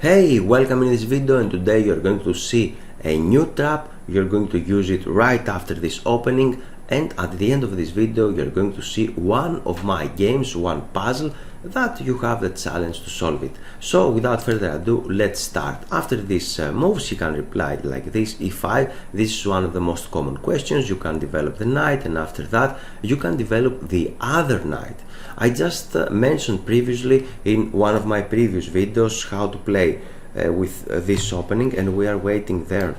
Hey, welcome in this video, and today you're going to see a new trap. You're going to use it right after this opening, and at the end of this video you're going to see one of my games, one puzzle that you have the challenge to solve it. So without further ado, let's start. After these moves you can reply like this: e5. This is one of the most common questions. You can develop the knight, and after that you can develop the other knight. I just mentioned previously in one of my previous videos how to play with this opening, and we are waiting there.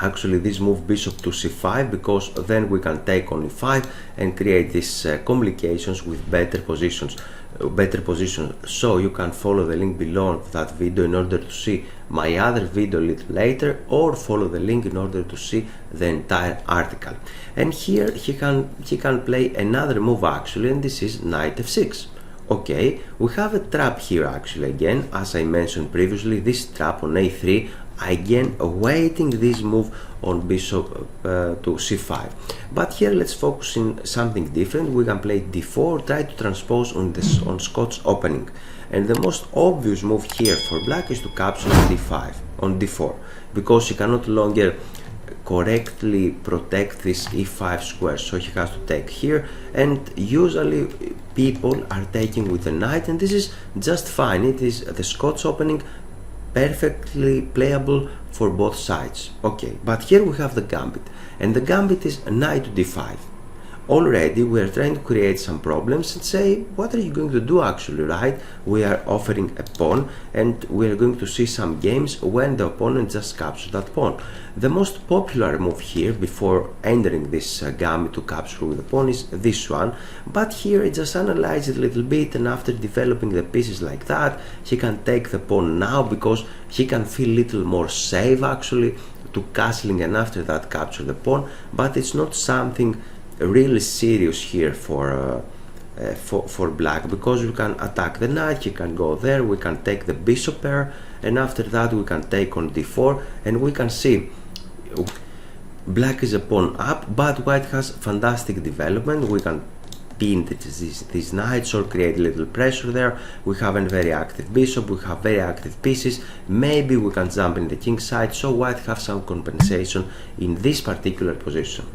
Actually, this move bishop to c5, because then we can take on e5 and create these complications with better positions. So you can follow the link below that video in order to see my other video a little later, or follow the link in order to see the entire article. And here he can play another move actually, and this is knight f6. Okay, we have a trap here actually again, as I mentioned previously, this trap on a3, again awaiting this move on bishop to c5. But here let's focus on something different. We can play d4, try to transpose on Scott's opening. And the most obvious move here for black is to capture d5 on d4, because he cannot longer correctly protect this e5 square, so he has to take here, and usually people are taking with the knight, and this is just fine. It is the Scott's opening, perfectly playable for both sides. Okay, but here we have the gambit, and the gambit is knight to d5. Already we are trying to create some problems and say, what are you going to do actually, right? We are offering a pawn, and we are going to see some games when the opponent just captures that pawn. The most popular move here before entering this gambit to capture with the pawn is this one, but here I just analyze it a little bit, and after developing the pieces like that, he can take the pawn now, because he can feel a little more safe actually to castling, and after that capture the pawn. But it's not something really serious here for black, because we can attack the knight, he can go there, we can take the bishop pair, and after that we can take on d4, and we can see black is a pawn up, but white has fantastic development. We can pin these knights or create a little pressure there. We have a very active bishop, we have very active pieces, maybe we can jump in the king side, so white have some compensation in this particular position.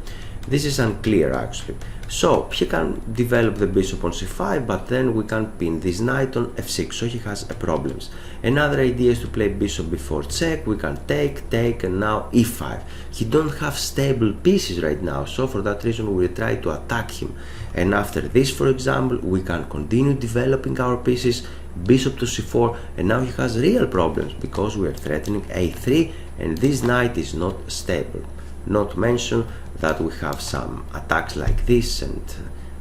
This is unclear actually. So he can develop the bishop on c5, but then we can pin this knight on f6, so he has problems. Another idea is to play bishop before check. We can take, and now e5. He don't have stable pieces right now, so for that reason we will try to attack him. And after this, for example, we can continue developing our pieces, bishop to c4, and now he has real problems because we are threatening a3, and this knight is not stable. Not to mention that we have some attacks like this and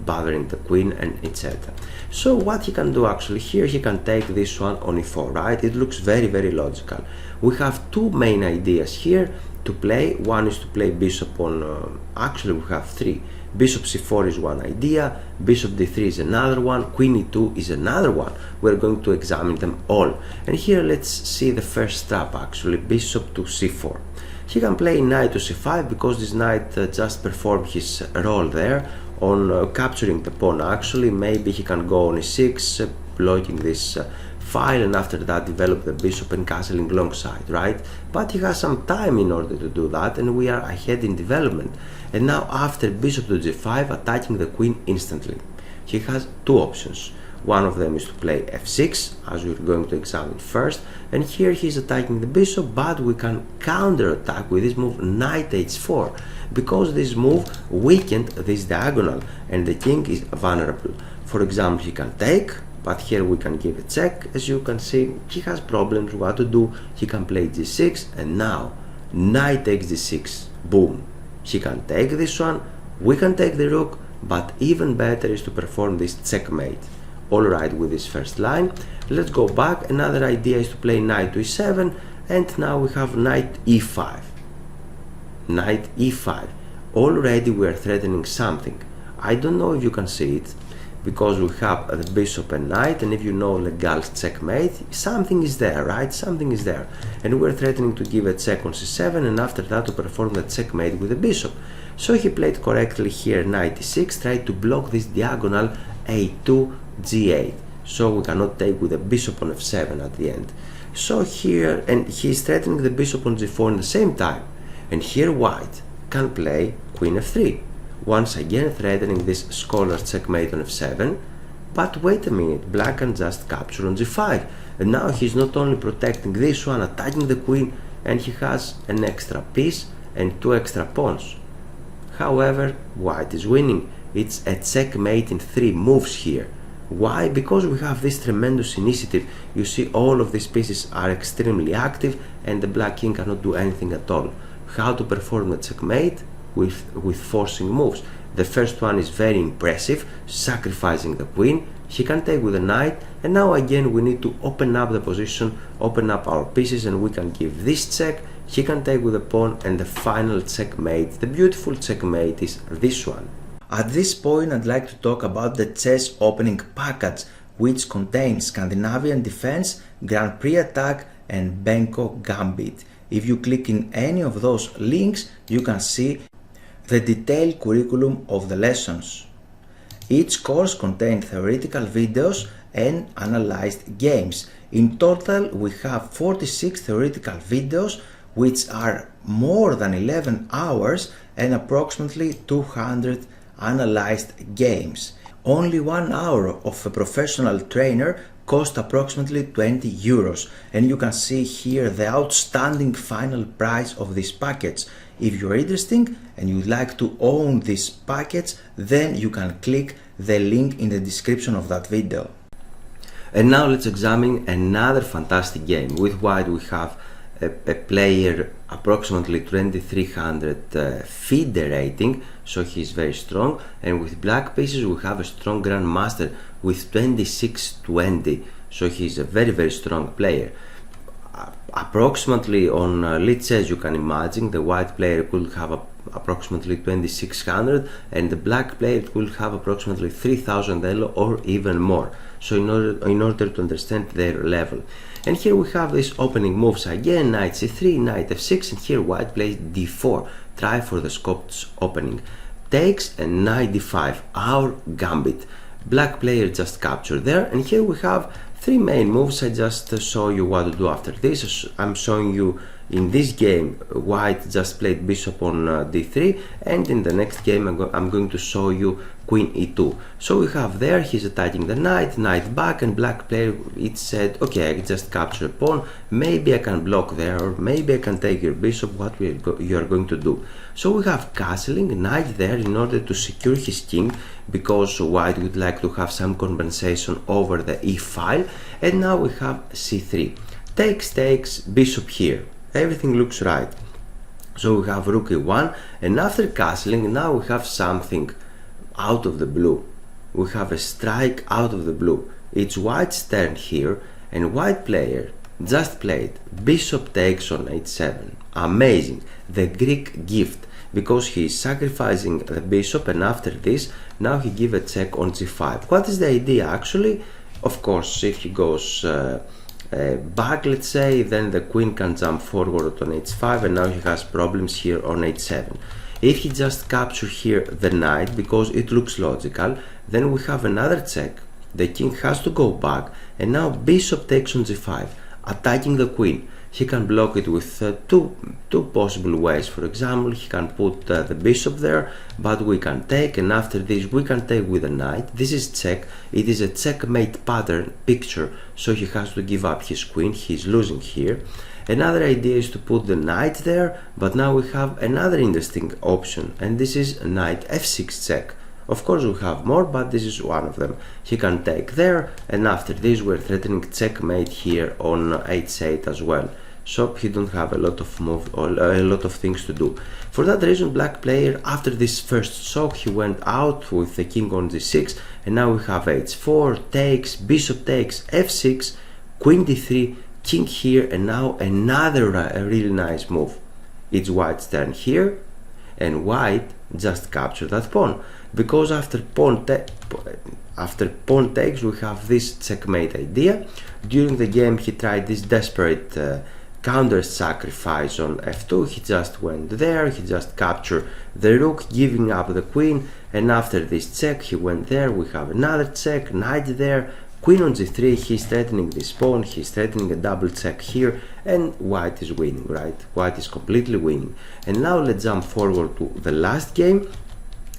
bothering the queen and etc. So what he can do actually here, he can take this one on e4, right? It looks very logical. We have two main ideas here to play. One is to play bishop on, actually we have three. Bishop c4 is one idea, bishop d3 is another one, queen e2 is another one. We're going to examine them all. And here let's see the first trap actually, bishop to c4. He can play knight to c5, because this knight just performed his role there on capturing the pawn actually. Maybe he can go on e6, blocking this file, and after that develop the bishop and castling long side, right? But he has some time in order to do that, and we are ahead in development. And now after bishop to g5, attacking the queen instantly. He has two options. One of them is to play f6, as we're going to examine first, and here he's attacking the bishop, but we can counter attack with this move knight h4, because this move weakened this diagonal and the king is vulnerable. For example, he can take, but here we can give a check. As you can see, he has problems what to do. He can play g6, and now knight takes d6, boom. He can take this one, we can take the rook, but even better is to perform this checkmate. Alright, with this first line, let's go back. Another idea is to play knight to e7, and now we have knight e5. Knight e5. Already we are threatening something. I don't know if you can see it, because we have the bishop and knight, and if you know Legal's checkmate, something is there, right? Something is there. And we're threatening to give a check on c7, and after that to perform the checkmate with the bishop. So he played correctly here knight e6, tried to block this diagonal a2 g8, so we cannot take with the bishop on f7 at the end. So here, and he's threatening the bishop on g4 at the same time. And here white can play queen f3, once again threatening this scholar checkmate on f7. But wait a minute, black can just capture on g5, and now he's not only protecting this one, attacking the queen, and he has an extra piece and two extra pawns. However, white is winning. It's a checkmate in 3 moves here. Why? Because we have this tremendous initiative. You see, all of these pieces are extremely active and the black king cannot do anything at all. How to perform the checkmate? With forcing moves. The first one is very impressive, sacrificing the queen. He can take with the knight, and now again we need to open up the position, open up our pieces, and we can give this check. He can take with the pawn, and the final checkmate, the beautiful checkmate, is this one. At this point, I'd like to talk about the chess opening package, which contains Scandinavian Defense, Grand Prix Attack, and Belgrade Gambit. If you click in any of those links, you can see the detailed curriculum of the lessons. Each course contains theoretical videos and analyzed games. In total, we have 46 theoretical videos, which are more than 11 hours, and approximately 200 analyzed games. Only 1 hour of a professional trainer cost approximately 20 euros, and you can see here the outstanding final price of this package. If you're interested and you'd like to own this package, then you can click the link in the description of that video. And now let's examine another fantastic game. With white we have a player approximately 2300 FIDE rating, so he's very strong, and with black pieces we have a strong grandmaster with 2620, so he's a very strong player. Approximately on lead chess, you can imagine the white player could have approximately 2600 and the black player could have approximately 3000 elo or even more, so in order to understand their level. And here we have these opening moves again, knight c3, knight f6, and here white plays d4, try for the Scots opening, takes, and knight d5, our gambit. Black player just captured there, and here we have 3 main moves. I just show you what to do after this. I'm showing you in this game white just played bishop on d3, and in the next game I'm going to show you queen e2. So we have there, he's attacking the knight, knight back, and black player, it said, okay, I just capture a pawn, maybe I can block there, or maybe I can take your bishop, what you are going to do. So we have castling, knight there in order to secure his king, because white would like to have some compensation over the e file. And now we have c3, takes, bishop here, everything looks right. So we have rook e1, and after castling now we have something out of the blue. We have a strike out of the blue. It's white's turn here, and white player just played bishop takes on h7. Amazing, the Greek gift, because he is sacrificing the bishop, and after this now he give a check on g5. What is the idea actually? Of course, if he goes back, let's say, then the queen can jump forward on h5, and now he has problems here on h7. If he just captures here the knight, because it looks logical, then we have another check. The king has to go back, and now bishop takes on g5, attacking the queen. He can block it with two possible ways. For example, he can put the bishop there, but we can take, and after this we can take with the knight. This is check. It is a checkmate pattern picture, so he has to give up his queen. He's losing here. Another idea is to put the knight there, but now we have another interesting option, and this is knight f6 check. Of course we have more, but this is one of them. He can take there, and after this we're threatening checkmate here on h8 as well. So he don't have a lot of things to do. For that reason, black player, after this first shock, he went out with the king on g6, and now we have h4, takes, bishop takes, f6, queen d3, king here, and now another really nice move. It's white's turn here, and white just captured that pawn, because after pawn takes we have this checkmate idea. During the game he tried this desperate counter sacrifice on f2. He just went there, he just captured the rook, giving up the queen, and after this check he went there. We have another check, knight there, Queen on g3, he's threatening this pawn, he's threatening a double check here, and white is winning, right? White is completely winning. And now let's jump forward to the last game.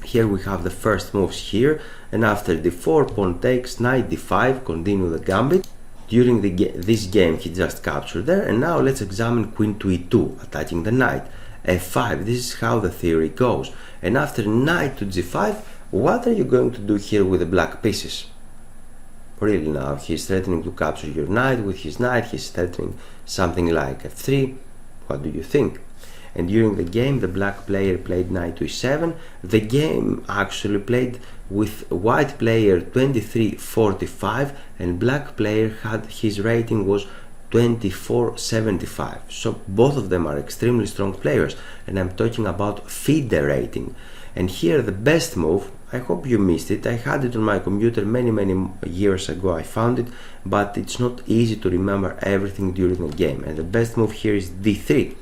Here we have the first moves here, and after d4, pawn takes, knight d5, continue the gambit. During this game he just captured there, and now let's examine queen to e2, attacking the knight. f5, this is how the theory goes. And after knight to g5, what are you going to do here with the black pieces? Really now, he's threatening to capture your knight with his knight, he's threatening something like f3. What do you think? And during the game the black player played knight to e7. The game actually played with white player 23-45 and black player had his rating was 24-75. So both of them are extremely strong players, and I'm talking about FIDE rating. And here the best move, I hope you missed it, I had it on my computer many years ago, I found it, but it's not easy to remember everything during a game. And the best move here is d3,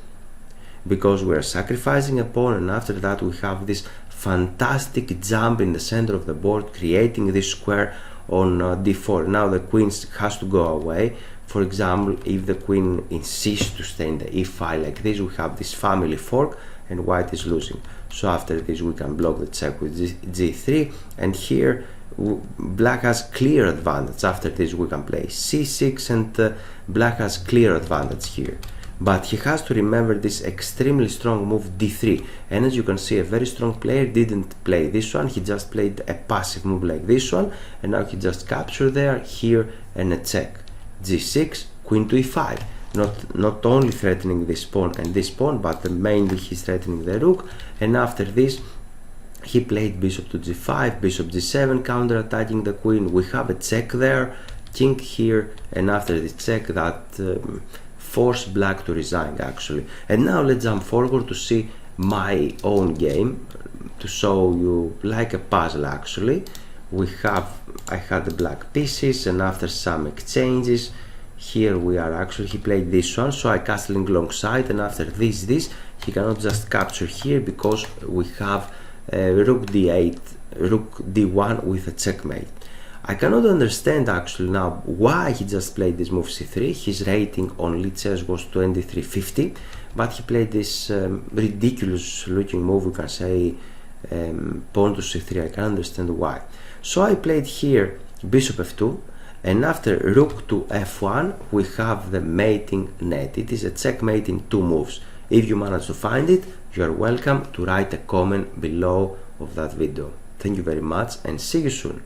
because we are sacrificing a pawn, and after that we have this fantastic jump in the center of the board, creating this square on d4. Now the queen has to go away. For example, if the queen insists to stay in the e file like this, we have this family fork and white is losing. So after this we can block the check with g3, and here black has clear advantage. After this we can play c6, and black has clear advantage here. But he has to remember this extremely strong move d3, and as you can see, a very strong player didn't play this one, he just played a passive move like this one, and now he just captured there, here, and a check. g6, queen to e5, not only threatening this pawn and this pawn, but mainly he's threatening the rook. And after this he played bishop to g5, bishop g7, counter attacking the queen. We have a check there, king here, and after this check that forced black to resign actually. And now let's jump forward to see my own game, to show you like a puzzle actually. I had the black pieces, and after some exchanges, here we are actually, he played this one, so I castling long side, and after this, he cannot just capture here because we have rook d8, rook d1 with a checkmate. I cannot understand actually now why he just played this move c3. His rating on Lichess was 2350, but he played this ridiculous looking move, we can say pawn to c3. I can't understand why. So I played here bishop f2, and after rook to f1 we have the mating net. It is a checkmate in 2 moves. If you manage to find it, you are welcome to write a comment below of that video. Thank you very much and see you soon.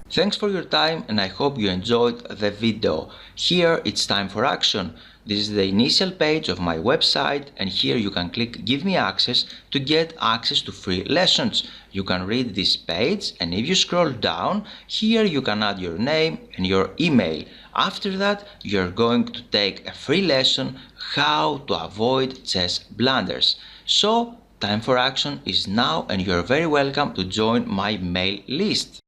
Thanks for your time, and I hope you enjoyed the video. Here it's time for action. This is the initial page of my website, and here you can click Give me access to get access to free lessons. You can read this page, and if you scroll down, here you can add your name and your email. After that, you're going to take a free lesson how to avoid chess blunders. So time for action is now, and you're very welcome to join my mail list.